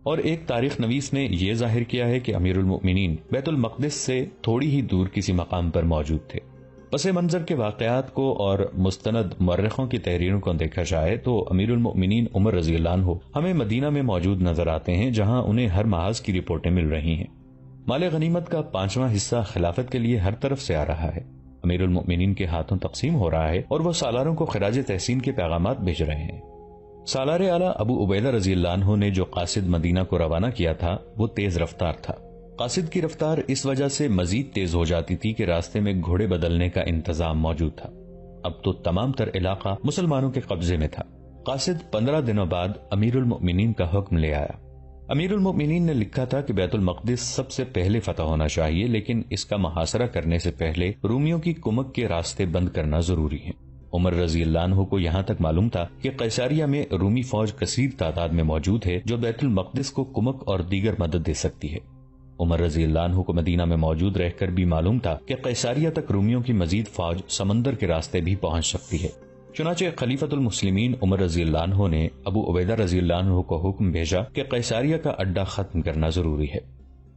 اور ایک تاریخ نویس نے یہ ظاہر کیا ہے کہ امیر المؤمنین بیت المقدس سے تھوڑی ہی دور کسی مقام پر موجود تھے۔ پس منظر کے واقعات کو اور مستند مورخوں کی تحریروں کو دیکھا جائے تو امیر المؤمنین عمر رضی اللہ عنہ ہمیں مدینہ میں موجود نظر آتے ہیں، جہاں انہیں ہر محاذ کی رپورٹیں مل رہی ہیں۔ مال غنیمت کا 5واں حصہ خلافت کے لیے ہر طرف سے آ رہا ہے، امیر المؤمنین کے ہاتھوں تقسیم ہو رہا ہے اور وہ سالاروں کو خراج تحسین کے پیغامات بھیج رہے ہیں۔ سالار اعلیٰ ابو عبیدہ رضی اللہ عنہ نے جو قاصد مدینہ کو روانہ کیا تھا وہ تیز رفتار تھا۔ قاصد کی رفتار اس وجہ سے مزید تیز ہو جاتی تھی کہ راستے میں گھوڑے بدلنے کا انتظام موجود تھا۔ اب تو تمام تر علاقہ مسلمانوں کے قبضے میں تھا۔ قاصد 15 دنوں بعد امیر المؤمنین کا حکم لے آیا۔ امیر المؤمنین نے لکھا تھا کہ بیت المقدس سب سے پہلے فتح ہونا چاہیے، لیکن اس کا محاصرہ کرنے سے پہلے رومیوں کی کمک کے راستے بند کرنا ضروری ہے۔ عمر رضی اللہ عنہ کو یہاں تک معلوم تھا کہ قیصریہ میں رومی فوج کثیر تعداد میں موجود ہے جو بیت المقدس کو کمک اور دیگر مدد دے سکتی ہے۔ عمر رضی اللہ عنہ کو مدینہ میں موجود رہ کر بھی معلوم تھا کہ قیصریہ تک رومیوں کی مزید فوج سمندر کے راستے بھی پہنچ سکتی ہے۔ چنانچہ خلیفۃ المسلمین عمر رضی اللہ عنہ نے ابو عبیدہ رضی اللہ عنہ کو حکم بھیجا کہ قیصریہ کا اڈا ختم کرنا ضروری ہے۔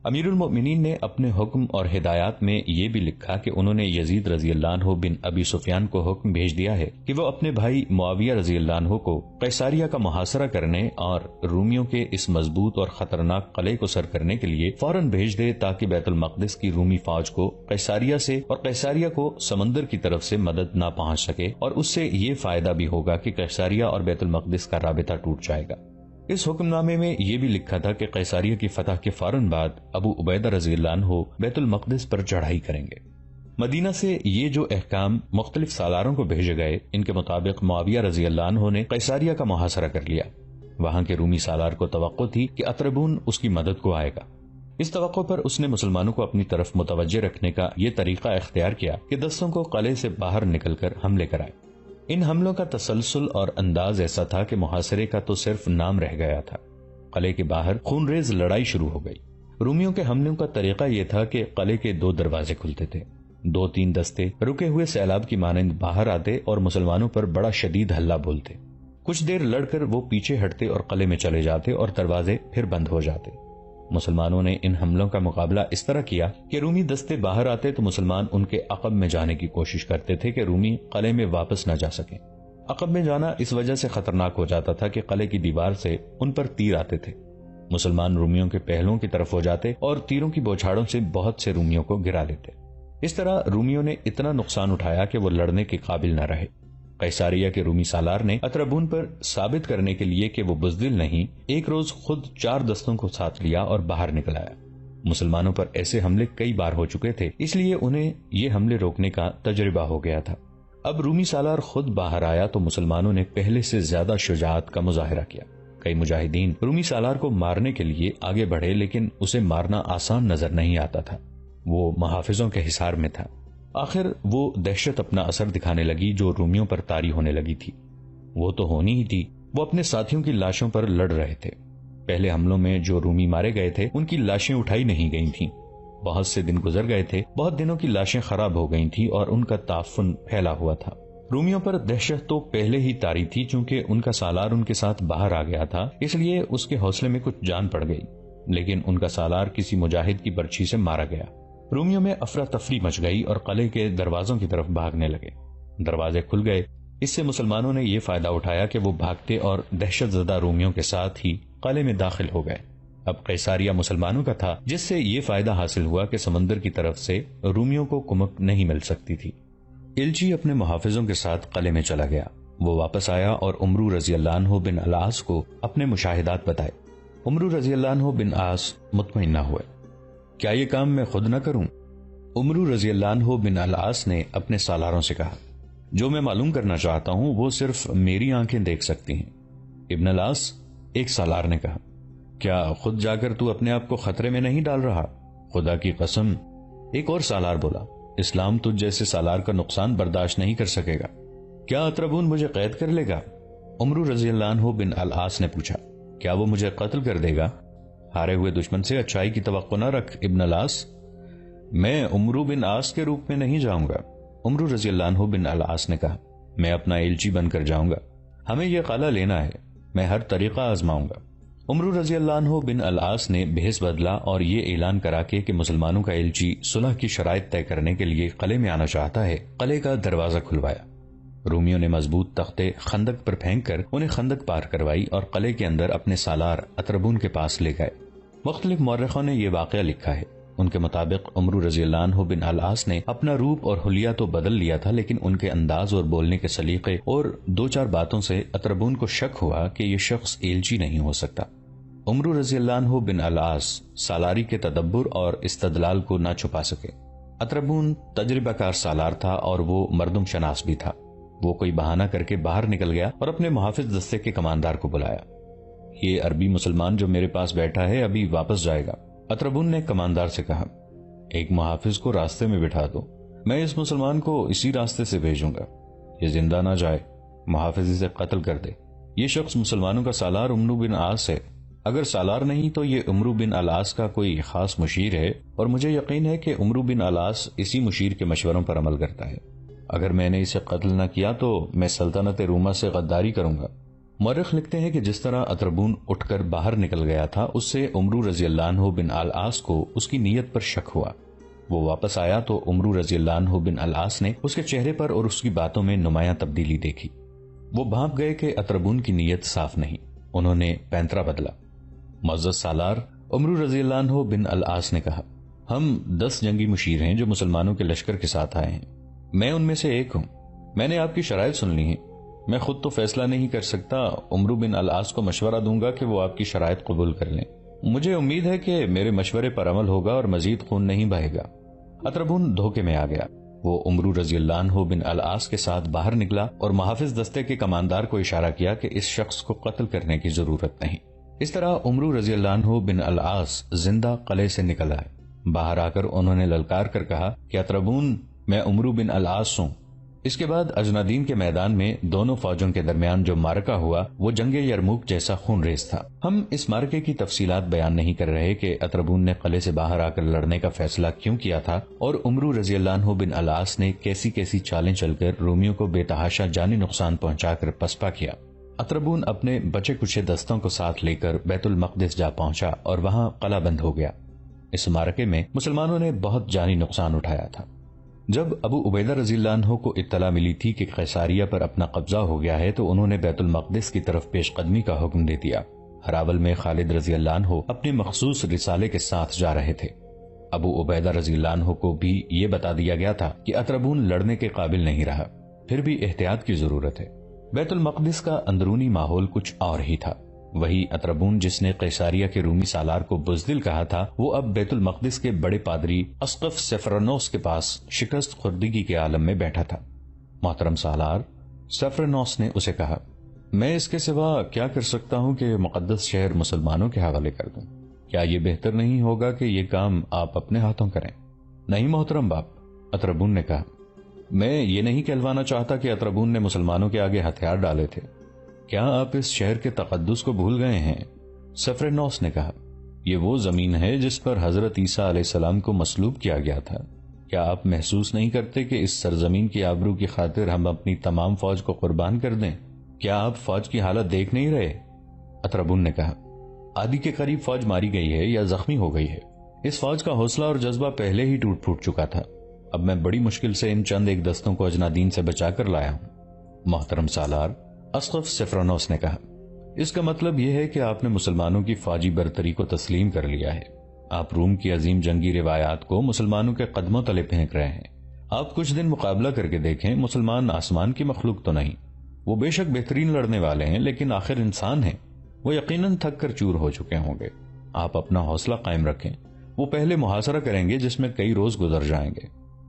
امیر المؤمنین نے اپنے حکم اور ہدایات میں یہ بھی لکھا کہ انہوں نے یزید رضی اللہ عنہ بن ابی سفیان کو حکم بھیج دیا ہے کہ وہ اپنے بھائی معاویہ رضی اللہ عنہ کو قیصریہ کا محاصرہ کرنے اور رومیوں کے اس مضبوط اور خطرناک قلعے کو سر کرنے کے لیے فوراً بھیج دے تاکہ بیت المقدس کی رومی فوج کو قیصریہ سے اور قیصریہ کو سمندر کی طرف سے مدد نہ پہنچ سکے، اور اس سے یہ فائدہ بھی ہوگا کہ قیصریہ اور بیت المقدس کا رابطہ ٹوٹ جائے گا۔ اس حکم نامے میں یہ بھی لکھا تھا کہ قیصریہ کی فتح کے فوراً بعد ابو عبیدہ رضی اللہ عنہ بیت المقدس پر چڑھائی کریں گے۔ مدینہ سے یہ جو احکام مختلف سالاروں کو بھیجے گئے، ان کے مطابق معاویہ رضی اللہ عنہ نے قیصریہ کا محاصرہ کر لیا۔ وہاں کے رومی سالار کو توقع تھی کہ اطربون اس کی مدد کو آئے گا۔ اس توقع پر اس نے مسلمانوں کو اپنی طرف متوجہ رکھنے کا یہ طریقہ اختیار کیا کہ دستوں کو قلعے سے باہر نکل کر حملے کرائے۔ ان حملوں کا تسلسل اور انداز ایسا تھا کہ محاصرے کا تو صرف نام رہ گیا تھا۔ قلعے کے باہر خون ریز لڑائی شروع ہو گئی۔ رومیوں کے حملوں کا طریقہ یہ تھا کہ قلعے کے 2 دروازے کھلتے تھے، 2-3 دستے رکے ہوئے سیلاب کی مانند باہر آتے اور مسلمانوں پر بڑا شدید حملہ بولتے۔ کچھ دیر لڑ کر وہ پیچھے ہٹتے اور قلعے میں چلے جاتے اور دروازے پھر بند ہو جاتے۔ مسلمانوں نے ان حملوں کا مقابلہ اس طرح کیا کہ رومی دستے باہر آتے تو مسلمان ان کے عقب میں جانے کی کوشش کرتے تھے کہ رومی قلعے میں واپس نہ جا سکیں۔ عقب میں جانا اس وجہ سے خطرناک ہو جاتا تھا کہ قلعے کی دیوار سے ان پر تیر آتے تھے۔ مسلمان رومیوں کے پہلوؤں کی طرف ہو جاتے اور تیروں کی بوچھاڑوں سے بہت سے رومیوں کو گرا لیتے۔ اس طرح رومیوں نے اتنا نقصان اٹھایا کہ وہ لڑنے کے قابل نہ رہے۔ قیصریہ کے رومی سالار نے اطربون پر ثابت کرنے کے لیے کہ وہ بزدل نہیں، ایک روز خود 4 دستوں کو ساتھ لیا اور باہر نکل آیا۔ مسلمانوں پر ایسے حملے کئی بار ہو چکے تھے، اس لیے انہیں یہ حملے روکنے کا تجربہ ہو گیا تھا۔ اب رومی سالار خود باہر آیا تو مسلمانوں نے پہلے سے زیادہ شجاعت کا مظاہرہ کیا۔ کئی مجاہدین رومی سالار کو مارنے کے لیے آگے بڑھے، لیکن اسے مارنا آسان نظر نہیں آتا تھا، وہ محافظوں کے حصار میں تھا۔ آخر وہ دہشت اپنا اثر دکھانے لگی جو رومیوں پر طاری ہونے لگی تھی۔ وہ تو ہونی ہی تھی، وہ اپنے ساتھیوں کی لاشوں پر لڑ رہے تھے۔ پہلے حملوں میں جو رومی مارے گئے تھے ان کی لاشیں اٹھائی نہیں گئی تھیں۔ بہت سے دن گزر گئے تھے، بہت دنوں کی لاشیں خراب ہو گئی تھیں اور ان کا تعفن پھیلا ہوا تھا۔ رومیوں پر دہشت تو پہلے ہی طاری تھی، چونکہ ان کا سالار ان کے ساتھ باہر آ گیا تھا، اس لیے اس کے حوصلے میں کچھ جان پڑ گئی، لیکن ان کا سالار کسی مجاہد کی برچھی سے مارا گیا۔ رومیوں میں افراتفری مچ گئی اور قلعے کے دروازوں کی طرف بھاگنے لگے۔ دروازے کھل گئے، اس سے مسلمانوں نے یہ فائدہ اٹھایا کہ وہ بھاگتے اور دہشت زدہ رومیوں کے ساتھ ہی قلعے میں داخل ہو گئے۔ اب قیصریہ مسلمانوں کا تھا، جس سے یہ فائدہ حاصل ہوا کہ سمندر کی طرف سے رومیوں کو کمک نہیں مل سکتی تھی۔ الجی اپنے محافظوں کے ساتھ قلعے میں چلا گیا۔ وہ واپس آیا اور عمرو رضی اللہ عنہ بن العاص کو اپنے مشاہدات بتائے۔ عمرو رضی اللہ عنہ بن عاص مطمئن نہ ہوئے۔ کیا یہ کام میں خود نہ کروں؟ عمرو رضی اللہ عنہ بن العاص نے اپنے سالاروں سے کہا، جو میں معلوم کرنا چاہتا ہوں وہ صرف میری آنکھیں دیکھ سکتی ہیں۔ ابن العاص، ایک سالار نے کہا، کیا خود جا کر تو اپنے آپ کو خطرے میں نہیں ڈال رہا؟ خدا کی قسم۔ ایک اور سالار بولا، اسلام تجھ جیسے سالار کا نقصان برداشت نہیں کر سکے گا۔ کیا اطربون مجھے قید کر لے گا؟ عمرو رضی اللہ عنہ بن العاص نے پوچھا، کیا وہ مجھے قتل کر دے گا؟ ہارے ہوئے دشمن سے اچھائی کی توقع نہ رکھ ابن العاص۔ میں عمرو بن عاص کے روپ میں نہیں جاؤں گا۔ عمرو رضی اللہ عنہ بن العاص نے کہا، میں اپنا ایلچی بن کر جاؤں گا۔ ہمیں یہ قلعہ لینا ہے، میں ہر طریقہ آزماؤں گا۔ عمرو رضی اللہ عنہ بن العاص نے بھیس بدلا اور یہ اعلان کرا کہ مسلمانوں کا ایلچی صلح کی شرائط طے کرنے کے لیے قلعے میں آنا چاہتا ہے، قلعے کا دروازہ کھلوایا۔ رومیوں نے مضبوط تختے خندق پر پھینک کر انہیں خندق پار کروائی اور قلعے کے اندر اپنے سالار اطربون کے پاس لے گئے۔ مختلف مورخوں نے یہ واقعہ لکھا ہے۔ ان کے مطابق عمرو رضی اللہ عنہ بن العاص نے اپنا روپ اور حلیہ تو بدل لیا تھا، لیکن ان کے انداز اور بولنے کے سلیقے اور 2-4 باتوں سے اطربون کو شک ہوا کہ یہ شخص ایلچی نہیں ہو سکتا۔ عمرو رضی اللہ عنہ بن العاص سالاری کے تدبر اور استدلال کو نہ چھپا سکے۔ اطربون تجربہ کار سالار تھا اور وہ مردم شناس بھی تھا۔ وہ کوئی بہانہ کر کے باہر نکل گیا اور اپنے محافظ دستے کے کماندار کو بلایا۔ یہ عربی مسلمان جو میرے پاس بیٹھا ہے ابھی واپس جائے گا۔ اطربون نے کماندار سے کہا، ایک محافظ کو راستے میں بٹھا دو، میں اس مسلمان کو اسی راستے سے بھیجوں گا، یہ زندہ نہ جائے، محافظ اسے قتل کر دے۔ یہ شخص مسلمانوں کا سالار عمرو بن العاص ہے، اگر سالار نہیں تو یہ عمرو بن العاص کا کوئی خاص مشیر ہے، اور مجھے یقین ہے کہ عمرو بن العاص اسی مشیر کے مشوروں پر عمل کرتا ہے۔ اگر میں نے اسے قتل نہ کیا تو میں سلطنت روما سے غداری کروں گا۔ مورخ لکھتے ہیں کہ جس طرح اطربون اٹھ کر باہر نکل گیا تھا، اس سے عمرو رضی اللہ عنہ بن العاص کو اس کی نیت پر شک ہوا۔ وہ واپس آیا تو عمرو رضی اللہ عنہ بن العاص نے اس کے چہرے پر اور اس کی باتوں میں نمایاں تبدیلی دیکھی۔ وہ بھانپ گئے کہ اطربون کی نیت صاف نہیں۔ انہوں نے پینترا بدلا۔ معزز سالار، عمرو رضی اللہ عنہ بن العاص نے کہا، ہم 10 جنگی مشیر ہیں جو مسلمانوں کے لشکر کے ساتھ آئے ہیں، میں ان میں سے ایک ہوں۔ میں نے آپ کی شرائط سن لی ہیں، میں خود تو فیصلہ نہیں کر سکتا، عمرو بن العاص کو مشورہ دوں گا کہ وہ آپ کی شرائط قبول کر لیں۔ مجھے امید ہے کہ میرے مشورے پر عمل ہوگا اور مزید خون نہیں بہے گا۔ اطربون دھوکے میں آ گیا۔ وہ عمرو رضی اللہ عنہ بن العاص کے ساتھ باہر نکلا اور محافظ دستے کے کماندار کو اشارہ کیا کہ اس شخص کو قتل کرنے کی ضرورت نہیں۔ اس طرح عمرو رضی اللہ عنہ بن العاص زندہ قلعے سے نکل آئے۔ باہر آ کر انہوں نے للکار کر کہا کہ اطربون، میں عمرو بن العاص ہوں۔ اس کے بعد اجنادین کے میدان میں دونوں فوجوں کے درمیان جو معرکہ ہوا وہ جنگ یرموک جیسا خون ریز تھا۔ ہم اس معرکے کی تفصیلات بیان نہیں کر رہے کہ اطربون نے قلعے سے باہر آ کر لڑنے کا فیصلہ کیوں کیا تھا اور عمرو رضی اللہ عنہ بن العاص نے کیسی کیسی چالیں چل کر رومیوں کو بے تحاشا جانی نقصان پہنچا کر پسپا کیا۔ اطربون اپنے بچے کچھ دستوں کو ساتھ لے کر بیت المقدس جا پہنچا اور وہاں قلعہ بند ہو گیا۔ اس معرکے میں مسلمانوں نے بہت جانی نقصان اٹھایا تھا۔ جب ابو عبیدہ رضی اللہ عنہ کو اطلاع ملی تھی کہ قیصاریہ پر اپنا قبضہ ہو گیا ہے تو انہوں نے بیت المقدس کی طرف پیش قدمی کا حکم دے دیا۔ ہراول میں خالد رضی اللہ عنہ اپنے مخصوص رسالے کے ساتھ جا رہے تھے۔ ابو عبیدہ رضی اللہ عنہ کو بھی یہ بتا دیا گیا تھا کہ اطربون لڑنے کے قابل نہیں رہا، پھر بھی احتیاط کی ضرورت ہے۔ بیت المقدس کا اندرونی ماحول کچھ اور ہی تھا۔ وہی اطربون جس نے قیصاریہ کے رومی سالار کو بزدل کہا تھا، وہ اب بیت المقدس کے بڑے پادری اسقف سفرنوس کے پاس شکست خوردگی کے عالم میں بیٹھا تھا۔ محترم سالار، سفرنوس نے اسے کہا، میں اس کے سوا کیا کر سکتا ہوں کہ مقدس شہر مسلمانوں کے حوالے کر دوں؟ کیا یہ بہتر نہیں ہوگا کہ یہ کام آپ اپنے ہاتھوں کریں؟ نہیں محترم باپ، اطربون نے کہا، میں یہ نہیں کہلوانا چاہتا کہ اطربون نے مسلمانوں کے آگے ہتھیار ڈالے تھے۔ کیا آپ اس شہر کے تقدس کو بھول گئے ہیں؟ سفرنوس نے کہا، یہ وہ زمین ہے جس پر حضرت عیسیٰ علیہ السلام کو مصلوب کیا گیا تھا۔ کیا آپ محسوس نہیں کرتے کہ اس سرزمین کی آبرو کی خاطر ہم اپنی تمام فوج کو قربان کر دیں؟ کیا آپ فوج کی حالت دیکھ نہیں رہے؟ اطربون نے کہا، آدھی کے قریب فوج ماری گئی ہے یا زخمی ہو گئی ہے۔ اس فوج کا حوصلہ اور جذبہ پہلے ہی ٹوٹ پھوٹ چکا تھا۔ اب میں بڑی مشکل سے ان چند ایک دستوں کو اجنادین سے بچا کر لایا ہوں۔ محترم سالار، اسقف سفرنوس نے کہا، اس کا مطلب یہ ہے کہ آپ نے مسلمانوں کی فوجی برتری کو تسلیم کر لیا ہے۔ آپ روم کی عظیم جنگی روایات کو مسلمانوں کے قدموں تلے پھینک رہے ہیں۔ آپ کچھ دن مقابلہ کر کے دیکھیں، مسلمان آسمان کی مخلوق تو نہیں۔ وہ بے شک بہترین لڑنے والے ہیں، لیکن آخر انسان ہیں، وہ یقیناً تھک کر چور ہو چکے ہوں گے۔ آپ اپنا حوصلہ قائم رکھیں، وہ پہلے محاصرہ کریں گے جس میں کئی روز گزر جائیں گے۔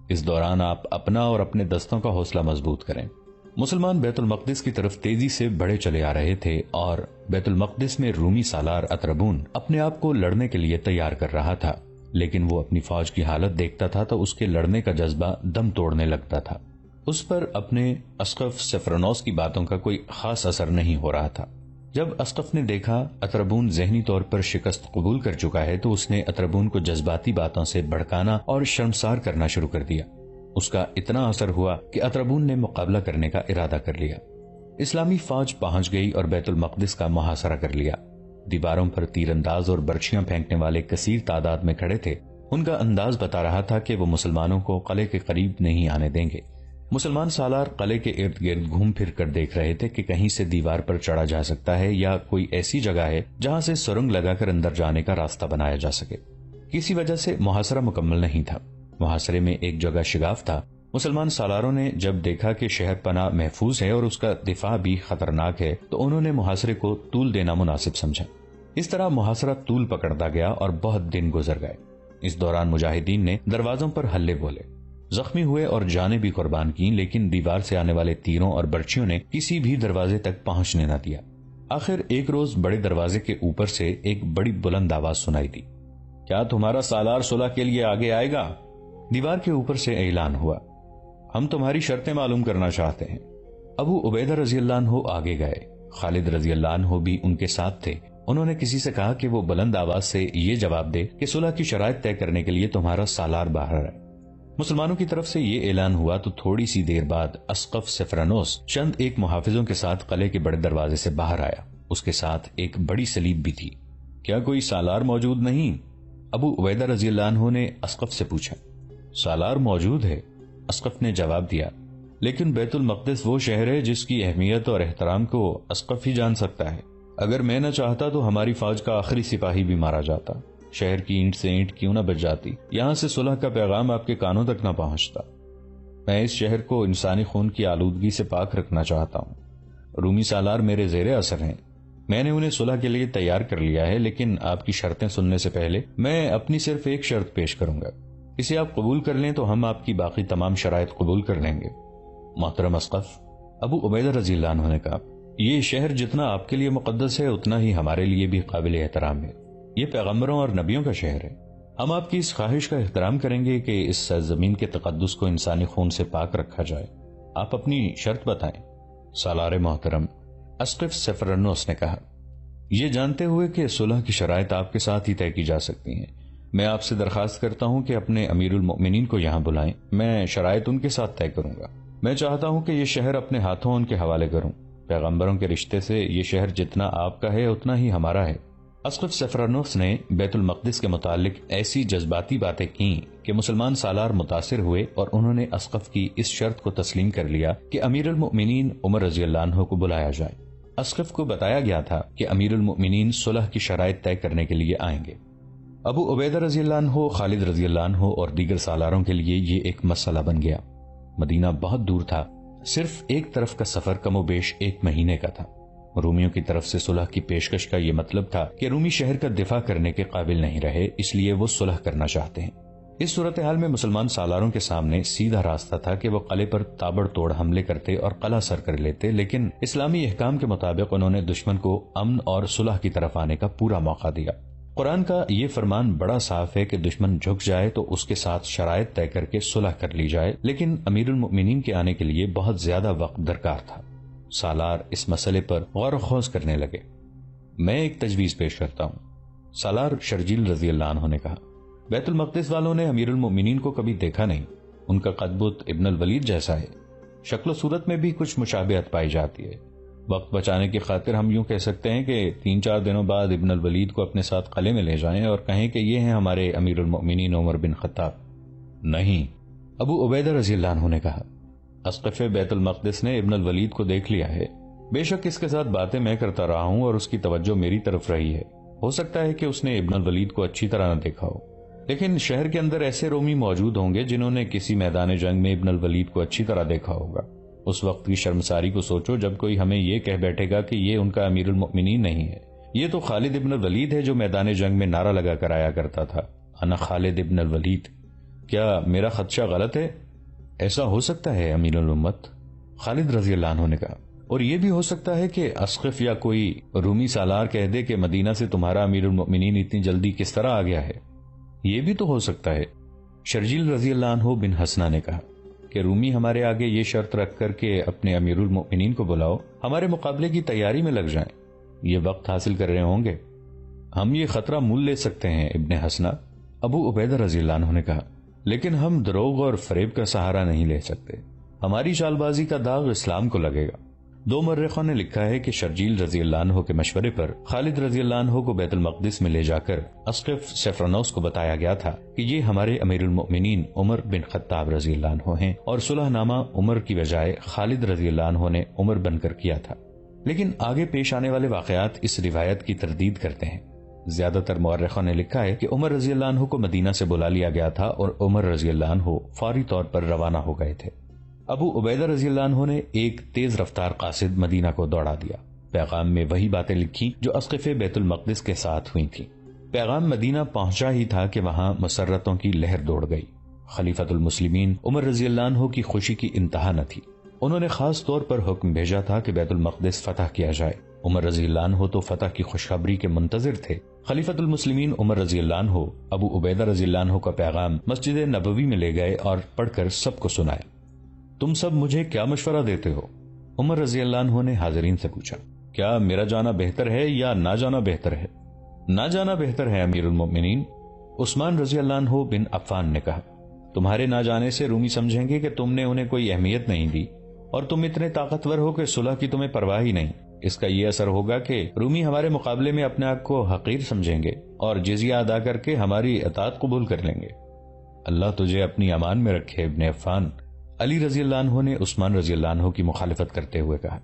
اس دوران آپ اپنا اور اپنے دستوں کا حوصلہ مضبوط کریں۔ مسلمان بیت المقدس کی طرف تیزی سے بڑھے چلے آ رہے تھے اور بیت المقدس میں رومی سالار اطربون اپنے آپ کو لڑنے کے لیے تیار کر رہا تھا، لیکن وہ اپنی فوج کی حالت دیکھتا تھا تو اس کے لڑنے کا جذبہ دم توڑنے لگتا تھا۔ اس پر اپنے اسقف سفرنوس کی باتوں کا کوئی خاص اثر نہیں ہو رہا تھا۔ جب اسقف نے دیکھا اطربون ذہنی طور پر شکست قبول کر چکا ہے تو اس نے اطربون کو جذباتی باتوں سے بھڑکانا اور شرمسار کرنا شروع کر دیا۔ اس کا اتنا اثر ہوا کہ اطربون نے مقابلہ کرنے کا ارادہ کر لیا۔ اسلامی فوج پہنچ گئی اور بیت المقدس کا محاصرہ کر لیا۔ دیواروں پر تیر انداز اور برچیاں پھینکنے والے کثیر تعداد میں کھڑے تھے، ان کا انداز بتا رہا تھا کہ وہ مسلمانوں کو قلعے کے قریب نہیں آنے دیں گے۔ مسلمان سالار قلعے کے ارد گرد گھوم پھر کر دیکھ رہے تھے کہ کہیں سے دیوار پر چڑھا جا سکتا ہے یا کوئی ایسی جگہ ہے جہاں سے سرنگ لگا کر اندر جانے کا راستہ بنایا جا سکے۔ کسی وجہ سے محاصرہ مکمل نہیں تھا۔ محاصرے میں ایک جگہ شگاف تھا۔ مسلمان سالاروں نے جب دیکھا کہ شہر پناہ محفوظ ہے اور اس کا دفاع بھی خطرناک ہے تو انہوں نے محاصرے کو طول دینا مناسب سمجھا۔ اس طرح محاصرہ طول پکڑتا گیا اور بہت دن گزر گئے۔ اس دوران مجاہدین نے دروازوں پر حلے بولے، زخمی ہوئے اور جانیں بھی قربان کیں، لیکن دیوار سے آنے والے تیروں اور برچیوں نے کسی بھی دروازے تک پہنچنے نہ دیا۔ آخر ایک روز بڑے دروازے کے اوپر سے ایک بڑی بلند آواز سنائی دی، کیا تمہارا سالار صلح کے لیے آگے آئے گا؟ دیوار کے اوپر سے اعلان ہوا، ہم تمہاری شرطیں معلوم کرنا چاہتے ہیں۔ ابو عبیدہ رضی اللہ عنہ آگے گئے، خالد رضی اللہ عنہ بھی ان کے ساتھ تھے۔ انہوں نے کسی سے کہا کہ وہ بلند آواز سے یہ جواب دے کہ صلح کی شرائط طے کرنے کے لیے تمہارا سالار باہر ہے۔ مسلمانوں کی طرف سے یہ اعلان ہوا تو تھوڑی سی دیر بعد اسقف سفرانوس چند ایک محافظوں کے ساتھ قلعے کے بڑے دروازے سے باہر آیا۔ اس کے ساتھ ایک بڑی صلیب بھی تھی۔ کیا کوئی سالار موجود نہیں؟ ابو عبیدہ رضی اللہ عنہ نے اسقف سے پوچھا۔ سالار موجود ہے، اسقف نے جواب دیا، لیکن بیت المقدس وہ شہر ہے جس کی اہمیت اور احترام کو اسقف ہی جان سکتا ہے۔ اگر میں نہ چاہتا تو ہماری فوج کا آخری سپاہی بھی مارا جاتا، شہر کی اینٹ سے اینٹ کیوں نہ بچ جاتی، یہاں سے صلح کا پیغام آپ کے کانوں تک نہ پہنچتا۔ میں اس شہر کو انسانی خون کی آلودگی سے پاک رکھنا چاہتا ہوں۔ رومی سالار میرے زیر اثر ہیں، میں نے انہیں صلح کے لیے تیار کر لیا ہے، لیکن آپ کی شرطیں سننے سے پہلے میں اپنی صرف ایک شرط پیش کروں گا۔ اسے آپ قبول کر لیں تو ہم آپ کی باقی تمام شرائط قبول کر لیں گے۔ محترم اسقف، ابو عبیدہ رضی اللہ عنہ نے کہا، یہ شہر جتنا آپ کے لیے مقدس ہے اتنا ہی ہمارے لیے بھی قابل احترام ہے۔ یہ پیغمبروں اور نبیوں کا شہر ہے۔ ہم آپ کی اس خواہش کا احترام کریں گے کہ اس سرزمین کے تقدس کو انسانی خون سے پاک رکھا جائے۔ آپ اپنی شرط بتائیں۔ سالار محترم، اسقف سفرانوس نے کہا، یہ جانتے ہوئے کہ صلح کی شرائط آپ کے ساتھ ہی طے کی جا سکتی ہیں، میں آپ سے درخواست کرتا ہوں کہ اپنے امیر المؤمنین کو یہاں بلائیں۔ میں شرائط ان کے ساتھ طے کروں گا۔ میں چاہتا ہوں کہ یہ شہر اپنے ہاتھوں ان کے حوالے کروں۔ پیغمبروں کے رشتے سے یہ شہر جتنا آپ کا ہے اتنا ہی ہمارا ہے۔ اسقف سفرانوس نے بیت المقدس کے متعلق ایسی جذباتی باتیں کیں کہ مسلمان سالار متاثر ہوئے اور انہوں نے اسقف کی اس شرط کو تسلیم کر لیا کہ امیر المؤمنین عمر رضی اللہ عنہ کو بلایا جائے۔ اسقف کو بتایا گیا تھا کہ امیر المؤمنین صلح کی شرائط طے کرنے کے لیے آئیں گے۔ ابو عبیدہ رضی اللہ عنہ، خالد رضی اللہ عنہ اور دیگر سالاروں کے لیے یہ ایک مسئلہ بن گیا۔ مدینہ بہت دور تھا، صرف ایک طرف کا سفر کم و بیش 1 مہینے کا تھا۔ رومیوں کی طرف سے صلح کی پیشکش کا یہ مطلب تھا کہ رومی شہر کا دفاع کرنے کے قابل نہیں رہے، اس لیے وہ صلح کرنا چاہتے ہیں۔ اس صورتحال میں مسلمان سالاروں کے سامنے سیدھا راستہ تھا کہ وہ قلعے پر تابڑ توڑ حملے کرتے اور قلعہ سر کر لیتے، لیکن اسلامی احکام کے مطابق انہوں نے دشمن کو امن اور صلح کی طرف آنے کا پورا موقع دیا۔ قرآن کا یہ فرمان بڑا صاف ہے کہ دشمن جھک جائے تو اس کے ساتھ شرائط طے کر کے صلح کر لی جائے، لیکن امیر المؤمنین کے آنے کے لیے بہت زیادہ وقت درکار تھا۔ سالار اس مسئلے پر غور و خوض کرنے لگے۔ میں ایک تجویز پیش کرتا ہوں، سالار شرجیل رضی اللہ عنہ نے کہا۔ بیت المقدس والوں نے امیر المؤمنین کو کبھی دیکھا نہیں، ان کا قد بت ابن الولید جیسا ہے، شکل و صورت میں بھی کچھ مشابہت پائی جاتی ہے۔ وقت بچانے کی خاطر ہم یوں کہہ سکتے ہیں کہ 3-4 دنوں بعد ابن الولید کو اپنے ساتھ قلعے میں لے جائیں اور کہیں کہ یہ ہیں ہمارے امیر المؤمنین عمر بن خطاب۔ نہیں، ابو عبیدہ رضی اللہ عنہ نے کہا، اسقف بیت المقدس نے ابن الولید کو دیکھ لیا ہے، بے شک اس کے ساتھ باتیں میں کرتا رہا ہوں اور اس کی توجہ میری طرف رہی ہے، ہو سکتا ہے کہ اس نے ابن الولید کو اچھی طرح نہ دیکھا ہو، لیکن شہر کے اندر ایسے رومی موجود ہوں گے جنہوں نے کسی میدان جنگ میں ابن الولید کو اچھی طرح دیکھا ہوگا۔ اس وقت کی شرمساری کو سوچو جب کوئی ہمیں یہ کہہ بیٹھے گا کہ یہ ان کا امیر المؤمنین نہیں ہے، یہ تو خالد ابن الولید ہے جو میدان جنگ میں نعرہ لگا کر آیا کرتا تھا، انا خالد ابن الولید۔ کیا میرا خدشہ غلط ہے؟ ایسا ہو سکتا ہے امیر الامت، خالد رضی اللہ عنہ نے کہا، اور یہ بھی ہو سکتا ہے کہ اسقف یا کوئی رومی سالار کہہ دے کہ مدینہ سے تمہارا امیر المؤمنین اتنی جلدی کس طرح آ گیا ہے، یہ بھی تو ہو سکتا ہے۔ شرجیل رضی اللہ عنہ بن حسنہ نے کہا کہ رومی ہمارے آگے یہ شرط رکھ کر کے اپنے امیر المؤمنین کو بلاؤ، ہمارے مقابلے کی تیاری میں لگ جائیں، یہ وقت حاصل کر رہے ہوں گے، ہم یہ خطرہ مول لے سکتے ہیں ابن حسنہ۔ ابو عبیدہ رضی اللہ عنہ نے کہا، لیکن ہم دروغ اور فریب کا سہارا نہیں لے سکتے، ہماری چال بازی کا داغ اسلام کو لگے گا۔ دو مورخوں نے لکھا ہے کہ شرجیل رضی اللہ عنہ کے مشورے پر خالد رضی اللہ عنہ کو بیت المقدس میں لے جا کر اسقف سیفرانوس کو بتایا گیا تھا کہ یہ ہمارے امیر المؤمنین عمر بن خطاب رضی اللہ عنہ ہیں، اور صلح نامہ عمر کی بجائے خالد رضی اللہ عنہ نے عمر بن کر کیا تھا۔ لیکن آگے پیش آنے والے واقعات اس روایت کی تردید کرتے ہیں۔ زیادہ تر مورخوں نے لکھا ہے کہ عمر رضی اللہ عنہ کو مدینہ سے بلا لیا گیا تھا اور عمر رضی اللہ عنہ فوری طور پر روانہ ہو گئے تھے۔ ابو عبیدہ رضی اللہ عنہ نے ایک تیز رفتار قاصد مدینہ کو دوڑا دیا۔ پیغام میں وہی باتیں لکھی جو اسقف بیت المقدس کے ساتھ ہوئی تھیں۔ پیغام مدینہ پہنچا ہی تھا کہ وہاں مسرتوں کی لہر دوڑ گئی۔ خلیفۃ المسلمین عمر رضی اللہ عنہ کی خوشی کی انتہا نہ تھی۔ انہوں نے خاص طور پر حکم بھیجا تھا کہ بیت المقدس فتح کیا جائے۔ عمر رضی اللہ عنہ تو فتح کی خوشخبری کے منتظر تھے۔ خلیفۃ المسلمین عمر رضی اللہ عنہ ابو عبیدہ رضی اللہ عنہ کا پیغام مسجد نبوی میں لے گئے اور پڑھ کر سب کو سنایا۔ تم سب مجھے کیا مشورہ دیتے ہو؟ عمر رضی اللہ عنہ نے حاضرین سے پوچھا۔ کیا میرا جانا بہتر ہے یا نہ جانا بہتر ہے؟ نہ جانا بہتر ہے امیر المؤمنین، عثمان رضی اللہ عنہ بن عفان نے کہا۔ تمہارے نہ جانے سے رومی سمجھیں گے کہ تم نے انہیں کوئی اہمیت نہیں دی اور تم اتنے طاقتور ہو کہ صلح کی تمہیں پرواہ ہی نہیں۔ اس کا یہ اثر ہوگا کہ رومی ہمارے مقابلے میں اپنے آپ کو حقیر سمجھیں گے اور جزیہ ادا کر کے ہماری اطاعت قبول کر لیں گے۔ اللہ تجھے اپنی امان میں رکھے ابن عفان، علی رضی اللہ عنہ نے عثمان رضی اللہ عنہ کی مخالفت کرتے ہوئے کہا۔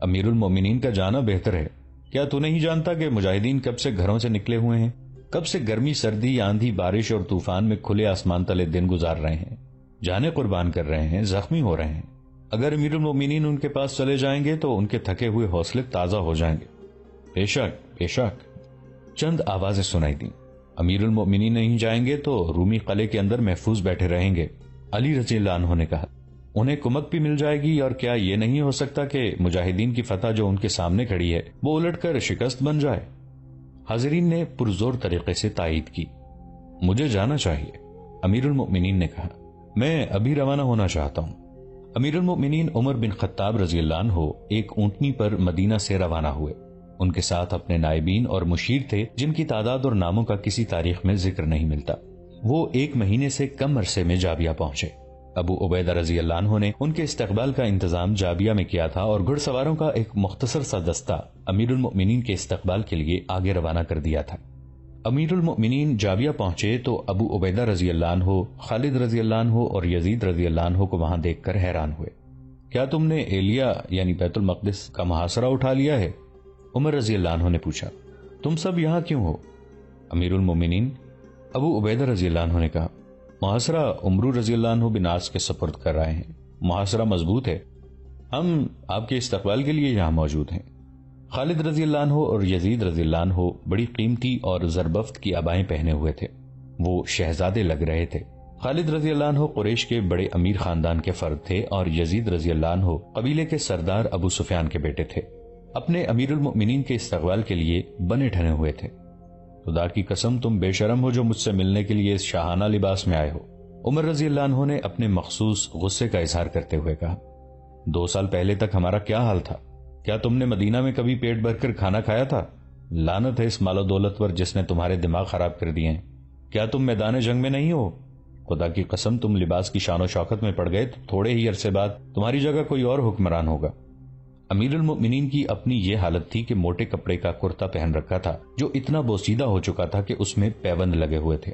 امیر المومنین کا جانا بہتر ہے۔ کیا تو نہیں جانتا کہ مجاہدین کب سے گھروں سے نکلے ہوئے ہیں؟ کب سے گرمی، سردی، آندھی، بارش اور طوفان میں کھلے آسمان تلے دن گزار رہے ہیں، جانیں قربان کر رہے ہیں، زخمی ہو رہے ہیں۔ اگر امیر المومنین ان کے پاس چلے جائیں گے تو ان کے تھکے ہوئے حوصلے تازہ ہو جائیں گے۔ بے شک بے شک، چند آوازیں سنائی دیں۔ امیر المومنین نہیں جائیں گے تو رومی قلعے کے اندر محفوظ بیٹھے رہیں گے، علی رضی اللہ عنہ نے کہا۔ انہیں کمک بھی مل جائے گی، اور کیا یہ نہیں ہو سکتا کہ مجاہدین کی فتح جو ان کے سامنے کھڑی ہے وہ الٹ کر شکست بن جائے؟ حاضرین نے پرزور طریقے سے تائید کی۔ مجھے جانا چاہیے، امیر المؤمنین نے کہا۔ میں ابھی روانہ ہونا چاہتا ہوں۔ امیر المؤمنین عمر بن خطاب رضی اللہ عنہ ایک اونٹنی پر مدینہ سے روانہ ہوئے۔ ان کے ساتھ اپنے نائبین اور مشیر تھے جن کی تعداد اور ناموں کا کسی تاریخ میں ذکر نہیں ملتا۔ وہ 1 مہینے سے کم عرصے میں جابیہ پہنچے۔ ابو عبیدہ رضی اللہ عنہ نے ان کے استقبال کا انتظام جابیہ میں کیا تھا اور گھڑ سواروں کا ایک مختصر سا دستہ امیر المؤمنین کے استقبال کے لیے آگے روانہ کر دیا تھا۔ امیر المؤمنین جابیہ پہنچے تو ابو عبیدہ رضی اللہ عنہ، خالد رضی اللہ عنہ اور یزید رضی اللہ عنہ کو وہاں دیکھ کر حیران ہوئے۔ کیا تم نے ایلیا یعنی بیت المقدس کا محاصرہ اٹھا لیا ہے؟ عمر رضی اللہ عنہ نے پوچھا۔ تم سب یہاں کیوں ہو؟ امیر المؤمنین ابو عبیدہ رضی اللہ عنہ نے کہا، محاصرہ عمرو رضی اللہ عنہ بن عاص کے سپرد کر رہے ہیں۔ محاصرہ مضبوط ہے، ہم آپ کے استقبال کے لیے یہاں موجود ہیں۔ خالد رضی اللہ عنہ اور یزید رضی اللہ عنہ بڑی قیمتی اور زربفت کی عبائیں پہنے ہوئے تھے، وہ شہزادے لگ رہے تھے۔ خالد رضی اللہ عنہ قریش کے بڑے امیر خاندان کے فرد تھے اور یزید رضی اللہ عنہ قبیلے کے سردار ابو سفیان کے بیٹے تھے۔ اپنے امیر المؤمنین کے استقبال کے لیے بنے ٹھنے ہوئے تھے۔ خدا کی قسم تم بے شرم ہو جو مجھ سے ملنے کے لیے اس شاہانہ لباس میں آئے ہو، عمر رضی اللہ عنہ نے اپنے مخصوص غصے کا اظہار کرتے ہوئے کہا۔ 2 سال پہلے تک ہمارا کیا حال تھا؟ کیا تم نے مدینہ میں کبھی پیٹ بھر کر کھانا کھایا تھا؟ لعنت ہے اس مال و دولت پر جس نے تمہارے دماغ خراب کر دیے ہیں۔ کیا تم میدان جنگ میں نہیں ہو؟ خدا کی قسم تم لباس کی شان و شوکت میں پڑ گئے تو تھوڑے ہی عرصے بعد تمہاری جگہ کوئی اور حکمران ہوگا۔ امیر المؤمنین کی اپنی یہ حالت تھی کہ موٹے کپڑے کا کرتا پہن رکھا تھا جو اتنا بوسیدہ ہو چکا تھا کہ اس میں پیوند لگے ہوئے تھے۔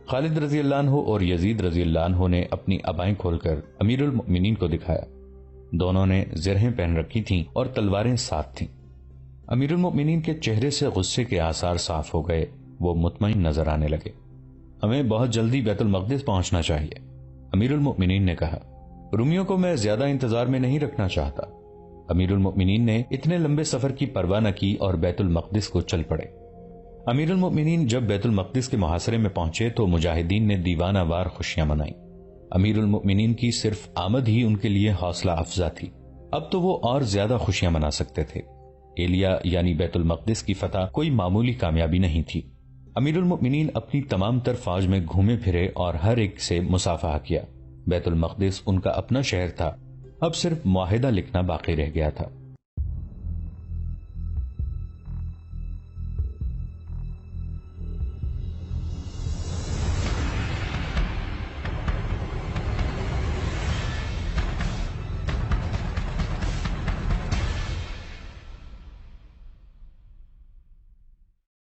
خالد رضی اللہ عنہ اور یزید رضی اللہ عنہ نے اپنی عبائیں کھول کر امیر المؤمنین کو دکھایا۔ دونوں نے زرہیں پہن رکھی تھیں اور تلواریں ساتھ تھیں۔ امیر المؤمنین کے چہرے سے غصے کے آثار صاف ہو گئے، وہ مطمئن نظر آنے لگے۔ ہمیں بہت جلدی بیت المقدس پہنچنا چاہیے، امیر المؤمنین نے کہا۔ رومیوں کو میں زیادہ انتظار میں نہیں رکھنا چاہتا۔ امیر المؤمنین نے اتنے لمبے سفر کی پرواہ نہ کی اور بیت المقدس کو چل پڑے۔ امیر المؤمنین جب بیت المقدس کے محاصرے میں پہنچے تو مجاہدین نے دیوانہ وار خوشیاں منائیں۔ امیر المؤمنین کی صرف آمد ہی ان کے لیے حوصلہ افزا تھی۔ اب تو وہ اور زیادہ خوشیاں منا سکتے تھے۔ ایلیا یعنی بیت المقدس کی فتح کوئی معمولی کامیابی نہیں تھی۔ امیر المؤمنین اپنی تمام تر فوج میں گھومے پھرے اور ہر ایک سے مصافحہ کیا۔ بیت المقدس ان کا اپنا شہر تھا، اب صرف معاہدہ لکھنا باقی رہ گیا تھا۔